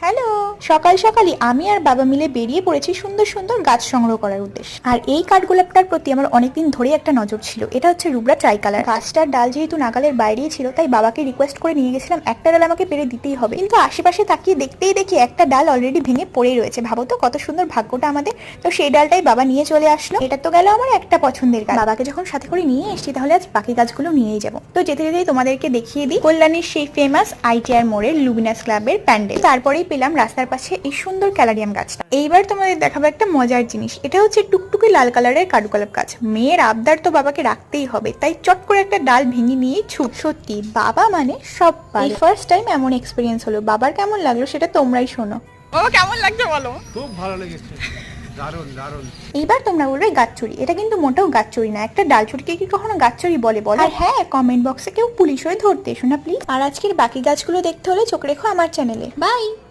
Hello. সকাল সকালই আমি আর বাবা মিলে বেরিয়ে পড়েছি সুন্দর সুন্দর গাছ সংগ্রহ করার উদ্দেশ্যে। আর এই কাঠগোলাপটার প্রতি আমার অনেকদিন ধরেই একটা নজর ছিল। এটা হচ্ছে রুবরা ট্রাইকালার। গাছটার ডাল যেহেতু নাগালের বাইরেই ছিল, তাই বাবাকে রিকোয়েস্ট করে নিয়ে গেছিলাম একটা ডাল আমাকে পেরে দিতেই হবে। কিন্তু আশেপাশে তাকিয়ে দেখতেই দেখি একটা ডাল অলরেডি ভেঙে পড়েই রয়েছে। ভাবো তো কত সুন্দর ভাগ্যটা আমাদের। তো সেই ডালটাই বাবা নিয়ে চলে আসলো। এটা তো গেল আমার একটা পছন্দের গাছ। বাবাকে যখন সাথে করে নিয়ে এসেছি, তাহলে আজ বাকি গাছগুলো নিয়েই যাবো। তো যেতে যেতেই তোমাদেরকে দেখিয়ে দিই কল্যাণীর সেই ফেমাস আইটিআর মোড়ের লুমিনাস ক্লাবের প্যান্ডেল। তারপরেই পেলাম রাস্তার পাশে এই সুন্দর ক্যালারিয়াম গাছটা। এইবার তোমাদের দেখাবো একটা মজার জিনিস। এটা হচ্ছে টুকটুকে লাল কালারের কাঠগোলাপ গাছ। মেয়ের আবদার তো বাবাকে রাখতেই হবে, তাই চট করে একটা ডাল ভেঙে নিয়ে ছুট। সত্যি বাবা মানে সব পারে। ফার্স্ট টাইম এমন এক্সপিরিয়েন্স হলো। বাবার কেমন লাগলো সেটা তোমরাই শোনো। বাবা কেমন লাগছে বলো? খুব ভালো লেগেছে, দারুণ দারুণ। এইবার তোমরা বলবে গাছচুরি। এটা কিন্তু মোটেও গাছচুরি না। একটা ডাল চুরিকে কি কখনো গাছচুরি বলে? বলো। আর হ্যাঁ, কমেন্ট বক্সে কেউ পুলিশ হয়ে ধরতে এসো না প্লিজ। আর আজকের বাকি গাছগুলো দেখতে হলে চোখ রেখো আমার চ্যানেলে। বাই।